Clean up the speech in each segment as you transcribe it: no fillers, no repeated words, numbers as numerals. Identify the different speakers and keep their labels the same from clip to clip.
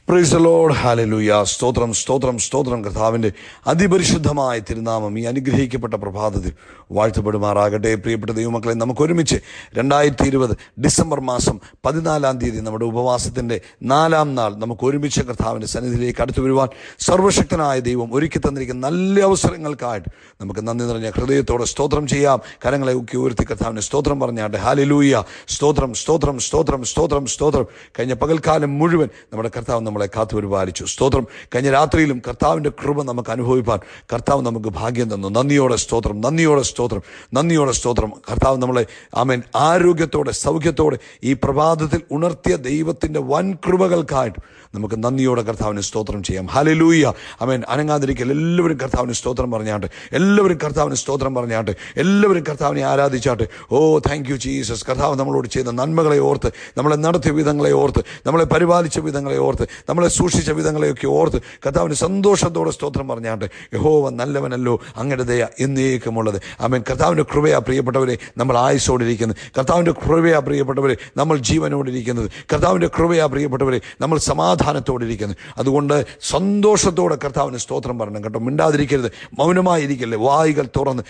Speaker 1: Praise the Lord. Hallelujah. സ്തോത്രം സ്തോത്രം സ്തോത്രം. കർത്താവിൻ്റെ അതിപരിശുദ്ധമായ തിരുനാമം ഈ അനുഗ്രഹിക്കപ്പെട്ട പ്രഭാതത്തിൽ വാഴ്ത്തപ്പെടുമാറാകട്ടെ. പ്രിയപ്പെട്ട ദൈവമക്കളെ, നമുക്ക് ഒരുമിച്ച് 2020 ഡിസംബർ മാസം 14 തീയതി നമ്മുടെ ഉപവാസത്തിൻ്റെ 4-ാം നാൾ നമുക്ക് ഒരുമിച്ച് കർത്താവിൻ്റെ സന്നിധിയിലേക്ക് അടുത്തു വരുവാൻ സർവശക്തനായ ദൈവം ഒരുക്കി തന്നിരിക്കുന്ന നല്ല അവസരങ്ങൾക്കായിട്ട് നമുക്ക് നന്ദി നിറഞ്ഞ ഹൃദയത്തോടെ സ്തോത്രം ചെയ്യാം. കരങ്ങളെ ഊക്കി ഉയർത്തി കർത്താവിന് സ്തോത്രം പറഞ്ഞാട്ടെ. ഹല്ലേലൂയ. സ്തോത്രം സ്തോത്രം സ്തോത്രം സ്തോത്രം സ്തോത്രം. കഴിഞ്ഞ പകൽക്കാലം മുഴുവൻ നമ്മുടെ കർത്താവ് നമ്മളെ കാത്തു പരിപാലിച്ചു. സ്തോത്രം. കഴിഞ്ഞ രാത്രിയിലും കർത്താവിൻ്റെ കൃപ നമുക്ക് അനുഭവിപ്പാൻ കർത്താവ് നമുക്ക് ഭാഗ്യം തന്നു. നന്ദിയോടെ സ്തോത്രം, നന്ദിയോടെ സ്തോത്രം, നന്ദിയോടെ സ്തോത്രം. കർത്താവ് നമ്മളെ ആമേൻ ആരോഗ്യത്തോടെ സൗഖ്യത്തോടെ ഈ പ്രഭാതത്തിൽ ഉണർത്തിയ ദൈവത്തിൻ്റെ വൻ കൃപകൾക്കായിട്ട് നമുക്ക് നന്ദിയോടെ കർത്താവിന് സ്തോത്രം ചെയ്യാം. ഹല്ലേലൂയ. ആമേൻ. അനങ്ങാതിരിക്കൽ എല്ലാവരും കർത്താവിന് സ്തോത്രം പറഞ്ഞാട്ടെ. എല്ലാവരും കർത്താവിന് സ്തോത്രം പറഞ്ഞാട്ടെ. എല്ലാവരും കർത്താവിനെ ആരാധിച്ചാട്ടെ. ഓ താങ്ക് യു ജീസസ്. കർത്താവ് നമ്മളോട് ചെയ്ത നന്മകളെ ഓർത്ത്, നമ്മളെ നടത്തിയ വിധങ്ങളെ ഓർത്ത്, നമ്മളെ പരിപാലിച്ച വിധങ്ങളെ ഓർത്ത്, നമ്മളെ സൂക്ഷിച്ച വിധങ്ങളെയൊക്കെ ഓർത്ത് കർത്താവിന് സന്തോഷത്തോടെ സ്തോത്രം പറഞ്ഞാട്ടെ. യഹോവ നല്ലവനല്ലോ, അങ്ങയുടെ ദയ എന്നേക്കുമുള്ളത്. ആമേൻ. കർത്താവിൻ്റെ കൃപയാ പ്രിയപ്പെട്ടവരെ നമ്മൾ ആയുസ്സോടിരിക്കുന്നത്. കർത്താവിൻ്റെ കൃപയാ പ്രിയപ്പെട്ടവരെ നമ്മൾ ജീവനോടിരിക്കുന്നത്. കർത്താവിൻ്റെ കൃപയാ പ്രിയപ്പെട്ടവരെ നമ്മൾ സമാധാനത്തോടിരിക്കുന്നത്. അതുകൊണ്ട് സന്തോഷത്തോടെ കർത്താവിന് സ്തോത്രം പറയണം കേട്ടോ. മിണ്ടാതിരിക്കരുത്, മൗനമായിരിക്കല്ലേ. വായികൾ തുറന്ന്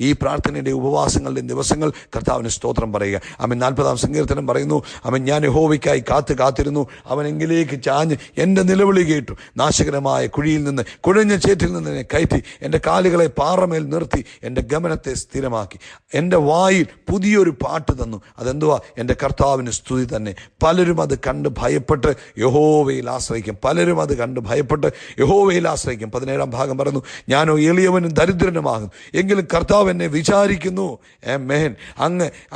Speaker 1: ഈ പ്രാർത്ഥനയുടെ ഉപവാസങ്ങളുടെ ദിവസങ്ങൾ കർത്താവിന് സ്തോത്രം പറയുക. അവൻ 40-ാം സങ്കീർത്തനം പറയുന്നു, അവൻ ഞാൻ യഹോവയ്ക്കായി കാത്തിരുന്നു, അവനെങ്കിലേക്ക് ചാഞ്ഞ് എൻ്റെ നിലവിളി കേട്ടു. നാശകരമായ കുഴിയിൽ നിന്ന്, കുഴഞ്ഞ ചേറ്റിൽ നിന്ന് എന്നെ കയറ്റി, എൻ്റെ കാലുകളെ പാറമേൽ നിർത്തി, എൻ്റെ ഗമനത്തെ സ്ഥിരമാക്കി. എൻ്റെ വായിൽ പുതിയൊരു പാട്ട് തന്നു. അതെന്തുവാ? എൻ്റെ കർത്താവിന് സ്തുതി തന്നെ. പലരും അത് കണ്ട് ഭയപ്പെട്ട് യഹോവയിൽ ആശ്രയിക്കും. പലരും അത് കണ്ട് ഭയപ്പെട്ട് യഹോവയിൽ ആശ്രയിക്കും. 17-ാം ഭാഗം പറയുന്നു, ഞാനോ എളിയവനും ദരിദ്രനുമാകുന്നു, എങ്കിലും കർത്താവ് എന്നെ വിചാരിക്കുന്നു. ആമേൻ.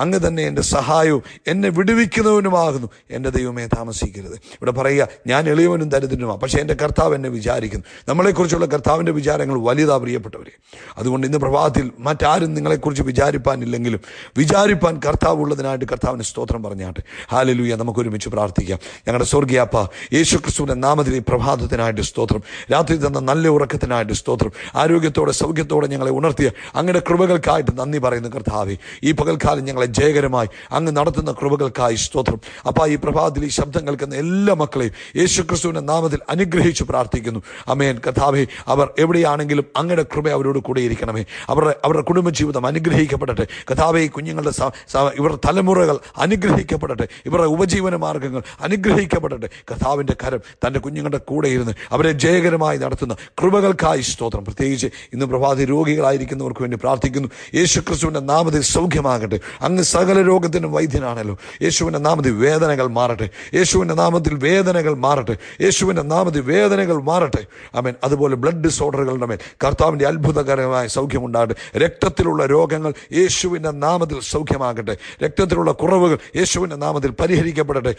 Speaker 1: അങ്ങ് തന്നെ എൻ്റെ സഹായവും എന്നെ വിടുവിക്കുന്നവനുമാകുന്നു. എൻ്റെ ദൈവമേ താമസിക്കരുത്. ഇവിടെ പറയുക, ഞാൻ എളിയവനും ദരിദ്രനുമാണ്, പക്ഷേ എൻ്റെ കർത്താവ് എന്നെ വിചാരിക്കുന്നു. നമ്മളെക്കുറിച്ചുള്ള കർത്താവിൻ്റെ വിചാരങ്ങൾ വലുതാ പ്രിയപ്പെട്ടവരെ. അതുകൊണ്ട് ഇന്ന് പ്രഭാതത്തിൽ മറ്റാരും നിങ്ങളെക്കുറിച്ച് വിചാരിപ്പാനില്ലെങ്കിലും വിചാരിപ്പാൻ കർത്താവ് ഉള്ളതിനായിട്ട് കർത്താവിന് സ്തോത്രം പറഞ്ഞാട്ടെ. ഹല്ലേലൂയ. നമുക്ക് ഒരുമിച്ച് പ്രാർത്ഥിക്കാം. ഞങ്ങളുടെ സ്വർഗീയാപ്പ, യേശു ക്രിസ്തുവിൻ്റെ നാമത്തിൽ ഈ പ്രഭാതത്തിനായിട്ട് സ്തോത്രം. രാത്രി തന്ന നല്ല ഉറക്കത്തിനായിട്ട് സ്തോത്രം. ആരോഗ്യത്തോടെ സൗഖ്യത്തോടെ ഞങ്ങളെ ഉണർത്തിയ അങ്ങയുടെ കൃപകൾക്കായിട്ട് നന്ദി പറയുന്നു കർത്താവേ. ഈ പകൽക്കാലം ഞങ്ങളെ ജയകരമായി അങ്ങ് നടത്തുന്ന കൃപകൾക്കായി സ്തോത്രം. അപ്പോൾ ഈ പ്രഭാതത്തിൽ ഈ ശബ്ദം കേൾക്കുന്ന എല്ലാ മക്കളെയും യേശു ക്രിസ്തുവിൻ്റെ നാമത്തിൽ അനുഗ്രഹിച്ച് പ്രാർത്ഥിക്കുന്നു. ആമേൻ. കർത്താവേ, അവർ എവിടെയാണെങ്കിലും അങ്ങയുടെ കൃപ അവരോട് കൂടെ ഇരിക്കണമേ. അവരുടെ കുടുംബജീവിതം അനുഗ്രഹിക്കപ്പെടട്ടെ. കർത്താവേ, കുഞ്ഞുങ്ങളുടെ ഇവരുടെ തലമുറകൾ അനുഗ്രഹിക്കപ്പെടട്ടെ. ഇവരുടെ ഉപജീവന മാർഗങ്ങൾ അനുഗ്രഹിക്കപ്പെടട്ടെ. കർത്താവിൻ്റെ കരം തൻ്റെ കുഞ്ഞുങ്ങളുടെ കൂടെ ഇരുന്ന് അവരെ ജയകരമായി നടത്തുന്ന കൃപകൾക്കായി സ്തോത്രം. പ്രത്യേകിച്ച് ഇന്ന് പ്രഭാതി രോഗികളായിരിക്കുന്നവർക്ക് വേണ്ടി പ്രാർത്ഥിക്കുന്നു. യേശു ക്രിസ്തുവിൻ്റെ നാമത്തിൽ സൗഖ്യമാകട്ടെ. അങ്ങ് സകല രോഗത്തിനും വൈദ്യനാണല്ലോ. യേശുവിൻ്റെ നാമത്തിൽ വേദനകൾ മാറട്ടെ. യേശുവിൻ്റെ നാമത്തിൽ വേദനകൾ മാറട്ടെ. യേശുവിൻ്റെ നാമത്തിൽ വേദനകൾ മാറട്ടെ. ആമേൻ. അതുപോലെ ബ്ലഡ് ഡിസോർഡറുകളുടെ മേൽ കർത്താവിൻ്റെ അത്ഭുതകരമായ സൗഖ്യമുണ്ടാകട്ടെ. രക്തത്തിലുള്ള രോഗങ്ങൾ യേശുവിൻ്റെ നാമത്തിൽ സൗഖ്യമാകട്ടെ. രക്തത്തിലുള്ള കുറവുകൾ യേശുവിൻ്റെ നാമത്തിൽ പരിഹരിക്കപ്പെടട്ടെ.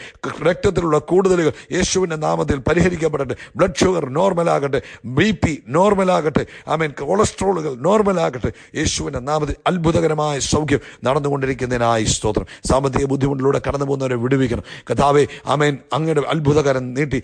Speaker 1: രക്തത്തിലുള്ള കൂടുതലുകൾ യേശുവിൻ്റെ നാമത്തിൽ പരിഹരിക്കപ്പെടട്ടെ. ബ്ലഡ് ഷുഗർ നോർമലാകട്ടെ. BP നോർമലാകട്ടെ. ആമേൻ. കൊളസ്ട്രോളുകൾ നോർമലാകട്ടെ. യേശുവിൻ്റെ നാമത്തിൽ അത്ഭുതകരമായ സൗഖ്യം നടന്നുകൊണ്ടിരിക്കുന്നതിനായി സ്തോത്രം. സാമ്പത്തിക ബുദ്ധിമുട്ടിലൂടെ കടന്നു പോകുന്നവരെ വിടുവിക്കണം കർത്താവേ. ആമേൻ. അങ്ങയുടെ അത്ഭുതകരം നീട്ടി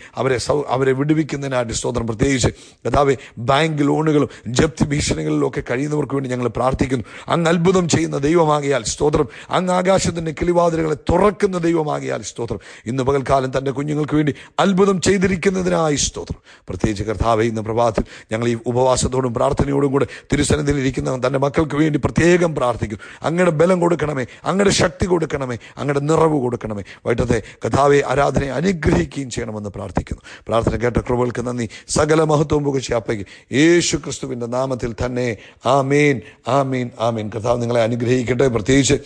Speaker 1: അവരെ വിടുവിക്കുന്നതിനായിട്ട് സ്തോത്രം. പ്രത്യേകിച്ച് കർത്താവേ, ബാങ്ക് ലോണുകളും ജപ്തി ഭീഷണികളിലും ഒക്കെ കഴിയുന്നവർക്ക് വേണ്ടി ഞങ്ങൾ പ്രാർത്ഥിക്കുന്നു. അങ്ങ് അത്ഭുതം ചെയ്യുന്ന ദൈവമാകിയാൽ സ്തോത്രം. അങ്ങ് ആകാശത്തിൻ്റെ കിളിവാതിലുകളെ തുറക്കുന്ന ദൈവമാകിയാൽ സ്തോത്രം. ഇന്ന് പകൽക്കാലം തൻ്റെ കുഞ്ഞുങ്ങൾക്ക് വേണ്ടി അത്ഭുതം ചെയ്തിരിക്കുന്നതിനായി സ്തോത്രം. പ്രത്യേകിച്ച് കർത്താവേ, ഇന്ന് പ്രഭാതത്തിൽ ഞങ്ങൾ ഈ ഉപവാസത്തോടും പ്രാർത്ഥനയോടും കൂടെ തിരുസന്നിധിയിൽ ഇരിക്കുന്ന തൻ്റെ മക്കൾക്ക് വേണ്ടി പ്രത്യേകം പ്രാർത്ഥിക്കും. അങ്ങയുടെ ബലം കൊടുക്കണമേ, അങ്ങയുടെ ശക്തി കൊടുക്കണമേ, അങ്ങയുടെ നിറവ് കൊടുക്കണമേ. വൈകിട്ടത്തെ കർത്താവെ ആരാധനയെ അനുഗ്രഹിക്കുകയും ചെയ്യണമെന്ന് പ്രാർത്ഥിക്കുന്നു. പ്രാർത്ഥന കേട്ട കൃപകൾക്ക് നന്ദി. സകല മഹത്വവും പുകഴ്ച അപ്പയ്ക്ക് യേശു ക്രിസ്തുവിൻ്റെ നാമത്തിൽ തന്നെ. ആമേൻ, ആമേൻ, ആമേൻ. കർത്താവ് നിങ്ങളെ അനുഗ്രഹിക്കട്ടെ. പ്രത്യേകിച്ച്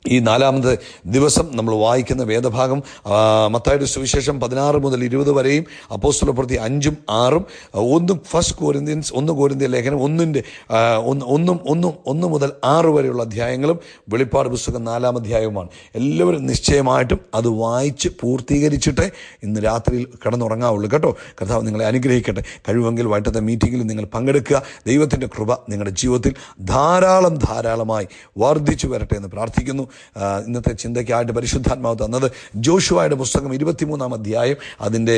Speaker 1: ഈ 4-ാമത്തെ ദിവസം നമ്മൾ വായിക്കുന്ന വേദഭാഗം മത്തായിയുടെ സുവിശേഷം 16 മുതൽ 20 വരെയും അപ്പോസ്തലപ്രവൃത്തി 5ഉം 6ഉം 1 കൊരിന്ത്യർ ലേഖനം 1 മുതൽ 6 വരെയുള്ള അധ്യായങ്ങളും വെളിപ്പാട് പുസ്തകം 4-ാം അധ്യായവുമാണ്. എല്ലാവരും നിശ്ചയമായിട്ടും അത് വായിച്ച് പൂർത്തീകരിച്ചിട്ടേ ഇന്ന് രാത്രിയിൽ കിടന്നുറങ്ങാവുള്ളൂ കേട്ടോ. കർത്താവ് നിങ്ങളെ അനുഗ്രഹിക്കട്ടെ. കഴിവെങ്കിൽ വൈകിട്ടത്തെ മീറ്റിങ്ങിൽ നിങ്ങൾ പങ്കെടുക്കുക. ദൈവത്തിൻ്റെ കൃപ നിങ്ങളുടെ ജീവിതത്തിൽ ധാരാളമായി വർദ്ധിച്ചു വരട്ടെ എന്ന് പ്രാർത്ഥിക്കുന്നു. ഇന്നത്തെ ചിന്തയ്ക്കായിട്ട് പരിശുദ്ധാത്മാവ് തന്നത് ജോഷുവയുടെ പുസ്തകം 23-ാം അധ്യായം അതിൻ്റെ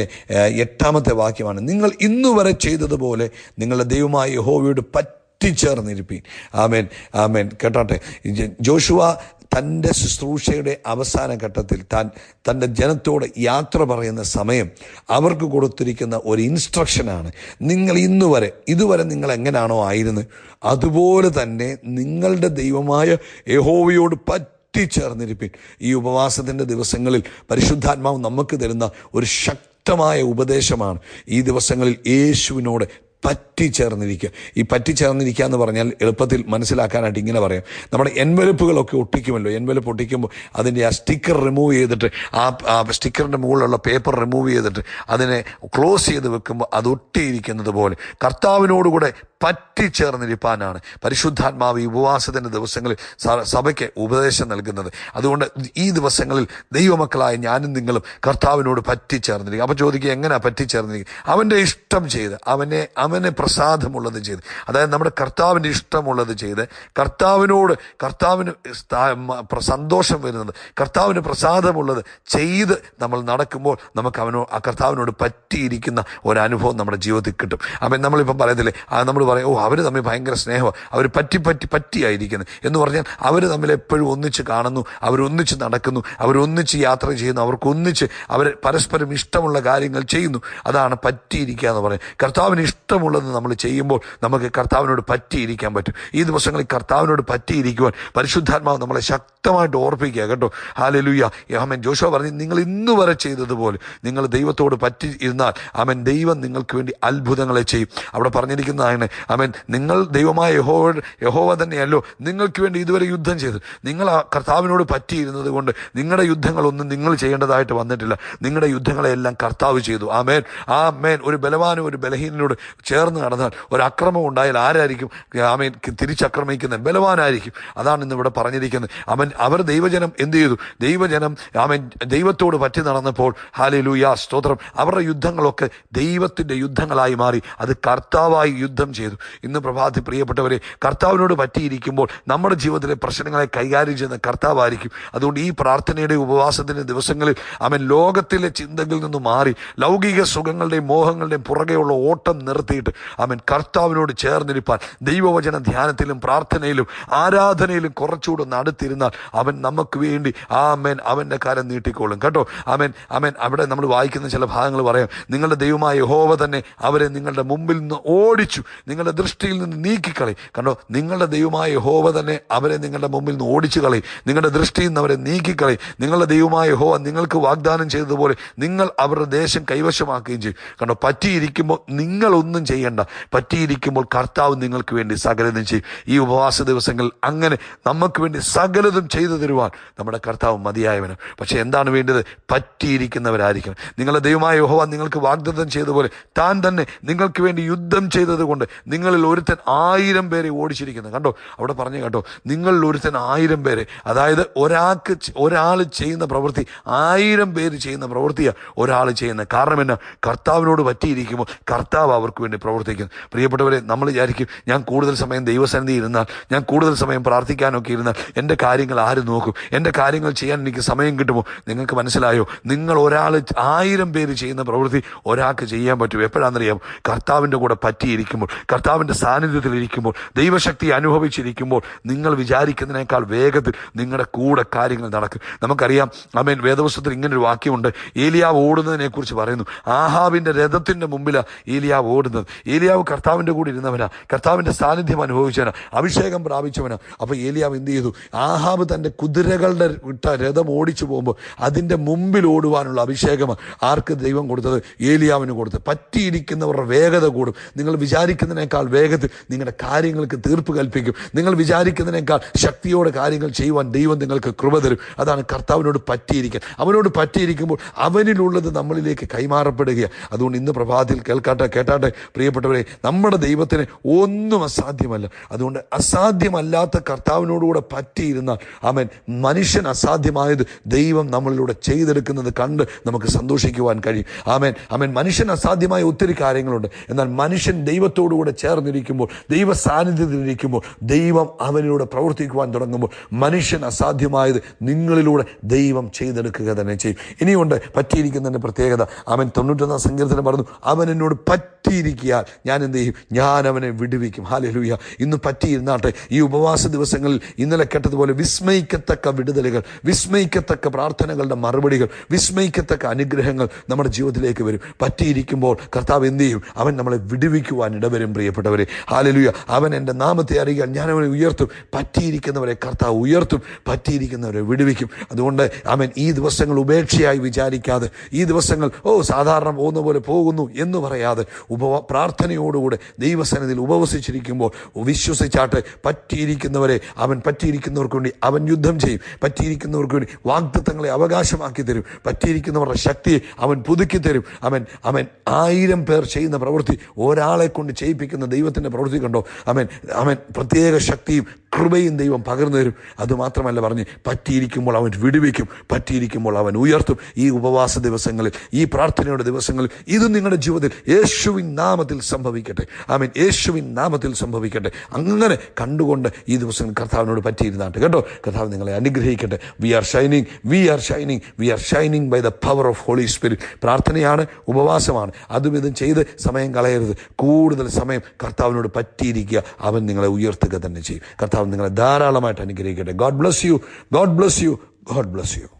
Speaker 1: 8-ാമത്തെ വാക്യമാണ്. നിങ്ങൾ ഇന്നുവരെ ചെയ്തതുപോലെ നിങ്ങളുടെ ദൈവമായ യഹോവയോട് പറ്റിച്ചേർന്നിരിപ്പീൻ. ആമേൻ, ആമേൻ. കേട്ടാട്ടെ, ജോഷുവ തൻ്റെ ശുശ്രൂഷയുടെ അവസാന ഘട്ടത്തിൽ തൻ്റെ ജനത്തോട് യാത്ര പറയുന്ന സമയം അവർക്ക് കൊടുത്തിരിക്കുന്ന ഒരു ഇൻസ്ട്രക്ഷനാണ്. നിങ്ങൾ ഇതുവരെ നിങ്ങൾ എങ്ങനെയാണോ ആയിരുന്നത് അതുപോലെ തന്നെ നിങ്ങളുടെ ദൈവമായ യഹോവയോട് പറ്റിച്ചേർന്നിരിപ്പിൻ. ഈ ഉപവാസത്തിൻ്റെ ദിവസങ്ങളിൽ പരിശുദ്ധാത്മാവ് നമുക്ക് തരുന്ന ഒരു ശക്തമായ ഉപദേശമാണ്. ഈ ദിവസങ്ങളിൽ യേശുവിനോട് പറ്റിച്ചേർന്നിരിക്കുക. ഈ പറ്റിച്ചേർന്നിരിക്കുക എന്ന് പറഞ്ഞാൽ എളുപ്പത്തിൽ മനസ്സിലാക്കാനായിട്ട് ഇങ്ങനെ പറയാം. നമ്മുടെ എൻവലപ്പുകളൊക്കെ ഒട്ടിക്കുമല്ലോ. എൻവലപ്പ് ഒട്ടിക്കുമ്പോൾ അതിൻ്റെ ആ സ്റ്റിക്കർ റിമൂവ് ചെയ്തിട്ട് ആ സ്റ്റിക്കറിൻ്റെ മുകളിലുള്ള പേപ്പർ റിമൂവ് ചെയ്തിട്ട് അതിനെ ക്ലോസ് ചെയ്ത് വെക്കുമ്പോൾ അത് ഒട്ടിയിരിക്കുന്നത് പോലെ കർത്താവിനോടുകൂടെ പറ്റിച്ചേർന്നിരിപ്പാനാണ് പരിശുദ്ധാത്മാവ് ഈ ഉപവാസത്തിൻ്റെ ദിവസങ്ങളിൽ സഭയ്ക്ക് ഉപദേശം നൽകുന്നത്. അതുകൊണ്ട് ഈ ദിവസങ്ങളിൽ ദൈവമക്കളായ ഞാനും നിങ്ങളും കർത്താവിനോട് പറ്റിച്ചേർന്നിരിക്കും. അപ്പോൾ ചോദിക്കുക, എങ്ങനെയാണ് പറ്റിച്ചേർന്നിരിക്കുക? അവൻ്റെ ഇഷ്ടം ചെയ്ത് അവന് പ്രസാദമുള്ളത് ചെയ്ത്, അതായത് നമ്മുടെ കർത്താവിൻ്റെ ഇഷ്ടമുള്ളത് ചെയ്ത് കർത്താവിന് സന്തോഷം വരുന്നത്, കർത്താവിന് പ്രസാദമുള്ളത് ചെയ്ത് നമ്മൾ നടക്കുമ്പോൾ നമുക്ക് കർത്താവിനോട് പറ്റിയിരിക്കുന്ന ഒരനുഭവം നമ്മുടെ ജീവിതത്തിൽ കിട്ടും. അപ്പം നമ്മളിപ്പം പറയത്തില്ലേ, നമ്മൾ പറയും, അവർ തമ്മിൽ ഭയങ്കര സ്നേഹമാണ്, അവർ പറ്റിയായിരിക്കുന്നത് എന്ന് പറഞ്ഞാൽ അവർ തമ്മിൽ എപ്പോഴും ഒന്നിച്ച് കാണുന്നു, അവരൊന്നിച്ച് നടക്കുന്നു, അവരൊന്നിച്ച് യാത്ര ചെയ്യുന്നു, അവർക്കൊന്നിച്ച് അവർ പരസ്പരം ഇഷ്ടമുള്ള കാര്യങ്ങൾ ചെയ്യുന്നു. അതാണ് പറ്റിയിരിക്കുക എന്ന് പറയുന്നത്. കർത്താവിന് ഇഷ്ടമുള്ളത് നമ്മൾ ചെയ്യുമ്പോൾ നമുക്ക് കർത്താവിനോട് പറ്റിയിരിക്കാൻ പറ്റും. ഈ ദിവസങ്ങളിൽ കർത്താവിനോട് പറ്റിയിരിക്കുവാൻ പരിശുദ്ധാത്മാവ് നമ്മളെ ശക്തമായിട്ട് ഓർപ്പിക്കുക കേട്ടോ. ഹല്ലേലൂയ. ആമേൻ. ജോഷുവ പറഞ്ഞു, നിങ്ങൾ ഇന്ന് വരെ ചെയ്തതുപോലെ നിങ്ങൾ ദൈവത്തോട് പറ്റി ഇരുന്നാൽ ദൈവം നിങ്ങൾക്ക് വേണ്ടി അത്ഭുതങ്ങളെ ചെയ്യും. അവിടെ പറഞ്ഞിരിക്കുന്നതാണ്, ആമേൻ, നിങ്ങൾ ദൈവമായ യഹോവ തന്നെയല്ലോ നിങ്ങൾക്ക് വേണ്ടി ഇതുവരെ യുദ്ധം ചെയ്തു. നിങ്ങൾ ആ കർത്താവിനോട് പറ്റിയിരുന്നത് കൊണ്ട് നിങ്ങളുടെ യുദ്ധങ്ങളൊന്നും നിങ്ങൾ ചെയ്യേണ്ടതായിട്ട് വന്നിട്ടില്ല. നിങ്ങളുടെ യുദ്ധങ്ങളെല്ലാം കർത്താവ് ചെയ്തു. ആമേൻ. ഒരു ബലവാനും ഒരു ബലഹീനനോട് ചേർന്ന് നടന്നാൽ ഒരു അക്രമം ഉണ്ടായാൽ ആരായിരിക്കും തിരിച്ചക്രമിക്കുന്നത്? ബലവാനായിരിക്കും. അതാണ് ഇന്ന് ഇവിടെ പറഞ്ഞിരിക്കുന്നത്. അവർ ദൈവജനം എന്ത് ചെയ്തു? ദൈവത്തോട് പറ്റി നടന്നപ്പോൾ, ഹല്ലേലൂയ, സ്തോത്രം, അവരുടെ യുദ്ധങ്ങളൊക്കെ ദൈവത്തിൻ്റെ യുദ്ധങ്ങളായി മാറി. അത് കർത്താവായി യുദ്ധം ചെയ്തു. ഇന്ന് പ്രഭാതത്തിൽ പ്രിയപ്പെട്ടവരെ, കർത്താവിനോട് പറ്റിയിരിക്കുമ്പോൾ നമ്മുടെ ജീവിതത്തിലെ പ്രശ്നങ്ങളെ കൈകാര്യം ചെയ്യുന്ന കർത്താവായിരിക്കും. അതുകൊണ്ട് ഈ പ്രാർത്ഥനയുടെ ഉപവാസത്തിൻ്റെ ദിവസങ്ങളിൽ ലോകത്തിലെ ചിന്തകളിൽ നിന്ന് മാറി ലൗകിക സുഖങ്ങളുടെയും മോഹങ്ങളുടെയും പുറകെയുള്ള ഓട്ടം നിർത്തിയിട്ട് കർത്താവിനോട് ചേർന്നിരിപ്പാൻ ദൈവവചന ധ്യാനത്തിലും പ്രാർത്ഥനയിലും ആരാധനയിലും കുറച്ചുകൂടെ അടുത്തിരുന്നാൽ അവൻ നമുക്ക് വേണ്ടി അവൻ്റെ കാര്യം നീട്ടിക്കോളും കേട്ടോ. അവിടെ നമ്മൾ വായിക്കുന്ന ചില ഭാഗങ്ങൾ പറയാം, നിങ്ങളുടെ ദൈവമായ യഹോവ തന്നെ അവരെ നിങ്ങളുടെ മുമ്പിൽ നിന്ന് ഓടിച്ചു, നിങ്ങളുടെ ദൃഷ്ടിയിൽ നിന്ന് നീക്കിക്കളി. കണ്ടോ, നിങ്ങളുടെ ദൈവമായ യഹോവ തന്നെ അവരെ നിങ്ങളുടെ മുമ്പിൽ നിന്ന് ഓടിച്ചു കളി, നിങ്ങളുടെ ദൃഷ്ടിയിൽ നിന്ന് അവരെ നീക്കിക്കളി. നിങ്ങളുടെ ദൈവമായ യഹോവ നിങ്ങൾക്ക് വാഗ്ദാനം ചെയ്തതുപോലെ നിങ്ങൾ അവരുടെ ദേശം കൈവശമാക്കുകയും ചെയ്യും. കണ്ടോ, പറ്റിയിരിക്കുമ്പോൾ നിങ്ങളൊന്നും ചെയ്യണ്ട, പറ്റിയിരിക്കുമ്പോൾ കർത്താവ് നിങ്ങൾക്ക് വേണ്ടി സകലതും ചെയ്യും. ഈ ഉപവാസ ദിവസങ്ങളിൽ അങ്ങനെ നമുക്ക് വേണ്ടി സകലതും ചെയ്തു തരുവാൻ നമ്മുടെ കർത്താവ് മതിയായവന്. പക്ഷെ എന്താണ് വേണ്ടത്? പറ്റിയിരിക്കുന്നവരായിരിക്കണം. നിങ്ങളുടെ ദൈവമായ യഹോവ നിങ്ങൾക്ക് വാഗ്ദത്തം ചെയ്തതുപോലെ താൻ തന്നെ നിങ്ങൾക്ക് വേണ്ടി യുദ്ധം ചെയ്തത് കൊണ്ട് നിങ്ങളിൽ ഒരുത്തൻ 1000 പേരെ ഓടിച്ചിരിക്കുന്നത്. കണ്ടോ, അവിടെ പറഞ്ഞു കേട്ടോ, നിങ്ങളിൽ ഒരുത്തൻ 1000 പേരെ, അതായത് ഒരാൾ ചെയ്യുന്ന പ്രവൃത്തി 1000 പേര് ചെയ്യുന്ന പ്രവൃത്തിയാണ് ഒരാൾ ചെയ്യുന്നത്. കാരണം എന്നാ? കർത്താവിനോട് പറ്റിയിരിക്കുമ്പോൾ കർത്താവ് അവർക്ക് വേണ്ടി പ്രവർത്തിക്കുന്നു. പ്രിയപ്പെട്ടവരെ, നമ്മൾ വിചാരിക്കും, ഞാൻ കൂടുതൽ സമയം ദൈവസന്നിധി ഇരുന്നാൽ, ഞാൻ കൂടുതൽ സമയം പ്രാർത്ഥിക്കാനൊക്കെ ഇരുന്നാൽ എൻ്റെ കാര്യങ്ങൾ ആര് നോക്കും, എൻ്റെ കാര്യങ്ങൾ ചെയ്യാൻ എനിക്ക് സമയം കിട്ടുമോ? നിങ്ങൾക്ക് മനസ്സിലായോ? നിങ്ങൾ 1000 പേര് ചെയ്യുന്ന പ്രവൃത്തി ഒരാൾക്ക് ചെയ്യാൻ പറ്റും. എപ്പോഴാണെന്നറിയാമോ? കർത്താവിൻ്റെ കൂടെ പറ്റിയിരിക്കുമ്പോൾ, കർത്താവിൻ്റെ സാന്നിധ്യത്തിലിരിക്കുമ്പോൾ, ദൈവശക്തി അനുഭവിച്ചിരിക്കുമ്പോൾ നിങ്ങൾ വിചാരിക്കുന്നതിനേക്കാൾ വേഗത്തിൽ നിങ്ങളുടെ കൂടെ കാര്യങ്ങൾ നടക്കും. നമുക്കറിയാം, വേദപുസ്തകത്തിൽ ഇങ്ങനൊരു വാക്യമുണ്ട്. ഏലിയാവ് ഓടുന്നതിനെ കുറിച്ച് പറയുന്നു. ആഹാബിൻ്റെ രഥത്തിൻ്റെ മുമ്പിലാണ് ഏലിയാവ് ഓടുന്നത്. ഏലിയാവ് കർത്താവിൻ്റെ കൂടെ ഇരുന്നവനാ, കർത്താവിൻ്റെ സാന്നിധ്യം അനുഭവിച്ചവനാ, അഭിഷേകം പ്രാപിച്ചവനാ. അപ്പോൾ ഏലിയാവ് എന്ത് ചെയ്തു? ആഹാബ് തൻ്റെ കുതിരകളുടെ വിട്ട രഥം ഓടിച്ചു പോകുമ്പോൾ അതിൻ്റെ മുമ്പിൽ ഓടുവാനുള്ള അഭിഷേകം ആർക്ക് ദൈവം കൊടുത്തത്? ഏലിയാവിന് കൊടുത്തത്. പറ്റിയിരിക്കുന്നവരുടെ വേഗത കൂടും. നിങ്ങൾ വിചാരിക്കുന്നതിനേക്കാൾ വേഗത്തിൽ നിങ്ങളുടെ കാര്യങ്ങൾക്ക് തീർപ്പ് കൽപ്പിക്കും. നിങ്ങൾ വിചാരിക്കുന്നതിനേക്കാൾ ശക്തിയോടെ കാര്യങ്ങൾ ചെയ്യുവാൻ ദൈവം നിങ്ങൾക്ക് കൃപ തരും. അതാണ് കർത്താവിനോട് പറ്റിയിരിക്കാൻ. അവനോട് പറ്റിയിരിക്കുമ്പോൾ അവനിലുള്ളത് നമ്മളിലേക്ക് കൈമാറപ്പെടുകയാണ്. അതുകൊണ്ട് ഇന്ന് പ്രഭാതത്തിൽ കേട്ടാട്ടെ പ്രിയപ്പെട്ടവരെ, നമ്മുടെ ദൈവത്തിന് ഒന്നും അസാധ്യമല്ല. അതുകൊണ്ട് അസാധ്യമല്ലാത്ത കർത്താവിനോടുകൂടെ പറ്റിയിരുന്നാൽ മനുഷ്യൻ അസാധ്യമായത് ദൈവം നമ്മളിലൂടെ ചെയ്തെടുക്കുന്നത് കണ്ട് നമുക്ക് സന്തോഷിക്കുവാൻ കഴിയും. മനുഷ്യൻ അസാധ്യമായ ഒത്തിരി കാര്യങ്ങളുണ്ട്. എന്നാൽ മനുഷ്യൻ ദൈവത്തോടുകൂടെ ചേർന്നിരിക്കുമ്പോൾ, ദൈവ സാന്നിധ്യത്തിലിരിക്കുമ്പോൾ, ദൈവം അവനിലൂടെ പ്രവർത്തിക്കുവാൻ തുടങ്ങുമ്പോൾ മനുഷ്യൻ അസാധ്യമായത് നിങ്ങളിലൂടെ ദൈവം ചെയ്തെടുക്കുക തന്നെ ചെയ്യും. ഇനിയുണ്ട് പറ്റിയിരിക്കുന്നതിൻ്റെ പ്രത്യേകത. 91 സങ്കീർത്തനം പറഞ്ഞു, അവൻ എന്നോട് പറ്റിയിരിക്കാൻ ഞാൻ എന്ത് ചെയ്യും? ഞാൻ അവനെ വിടുവിക്കും. ഹല്ലേലൂയ. ഇന്ന് പറ്റിയിരുന്നാട്ടെ. ഈ ഉപവാസ ദിവസങ്ങളിൽ ഇന്നലെ കേട്ടതുപോലെ വിസ്മയിക്കത്തക്ക വിടുതലുകൾ, വിസ്മയിക്കത്തക്ക പ്രാർത്ഥനകളുടെ മറുപടികൾ, വിസ്മയിക്കത്തക്ക അനുഗ്രഹങ്ങൾ നമ്മുടെ ജീവിതത്തിലേക്ക് വരും. പറ്റിയിരിക്കുമ്പോൾ കർത്താവ് എന്ത് ചെയ്യും? അവൻ നമ്മളെ വിടുവിക്കുവാൻ ഇടവരും. പ്രിയപ്പെട്ടവരെ, ഹല്ലേലൂയ. അവൻ എൻ്റെ നാമത്തെ അറിയാൻ ഞാൻ അവനെ ഉയർത്തും. പറ്റിയിരിക്കുന്നവരെ കർത്താവ് ഉയർത്തും, പറ്റിയിരിക്കുന്നവരെ വിടുവിക്കും. അതുകൊണ്ട് അവൻ ഈ ദിവസങ്ങൾ ഉപേക്ഷയായി വിചാരിക്കാതെ, ഈ ദിവസങ്ങൾ സാധാരണ പോകുന്ന പോലെ പോകുന്നു എന്ന് പറയാതെ, പ്രാർത്ഥനയോടുകൂടെ ദൈവസന്നിധിയിൽ ഉപവസിച്ചിരിക്കുമ്പോൾ വിശ്വസിച്ചാട്ട് പറ്റിയിരിക്കുന്നവരെ അവൻ പറ്റിയിരിക്കുന്നവർക്ക് വേണ്ടി അവൻ യുദ്ധം ചെയ്യും. പറ്റിയിരിക്കുന്നവർക്ക് വേണ്ടി വാഗ്ദത്തങ്ങളെ അവകാശമാക്കി തരും. പറ്റിയിരിക്കുന്നവരുടെ ശക്തിയെ അവൻ പുതുക്കി തരും. അവൻ 1000 പേർ ചെയ്യുന്ന പ്രവൃത്തി ഒരാളെ കൊണ്ട് ചെയ്യിപ്പിക്കുന്ന ദൈവത്തിൻ്റെ പ്രവൃത്തി കണ്ടോ? അവൻ പ്രത്യേക ശക്തിയും കൃപയും ദൈവം പകർന്നു തരും. അതുമാത്രമല്ല പറഞ്ഞ്, പറ്റിയിരിക്കുമ്പോൾ അവൻ വിടുവിക്കും, പറ്റിയിരിക്കുമ്പോൾ അവൻ ഉയർത്തും. ഈ ഉപവാസ ദിവസങ്ങളിൽ, ഈ പ്രാർത്ഥനയുടെ ദിവസങ്ങളിൽ ഇത് നിങ്ങളുടെ ജീവിതത്തിൽ യേശുവിൻ നാമത്തിൽ സംഭവിക്കട്ടെ. യേശുവിൻ നാമത്തിൽ സംഭവിക്കട്ടെ. അങ്ങനെ കണ്ടുകൊണ്ട് ഈ ദിവസങ്ങൾ കർത്താവിനോട് പറ്റിയിരുന്നാട്ട് കേട്ടോ. കർത്താവ് നിങ്ങളെ അനുഗ്രഹിക്കട്ടെ. We are shining by the power of Holy Spirit. പ്രാർത്ഥനയാണ്, ഉപവാസമാണ്. അതും ഇതും ചെയ്ത് സമയം കളയരുത്. കൂടുതൽ സമയം കർത്താവിനോട് പറ്റിയിരിക്കുക. അവൻ നിങ്ങളെ ഉയർത്തുക തന്നെ ചെയ്യും. കർത്താവ് നിങ്ങളെ ധാരാളമായിട്ട് അനുഗ്രഹിക്കട്ടെ. God bless you.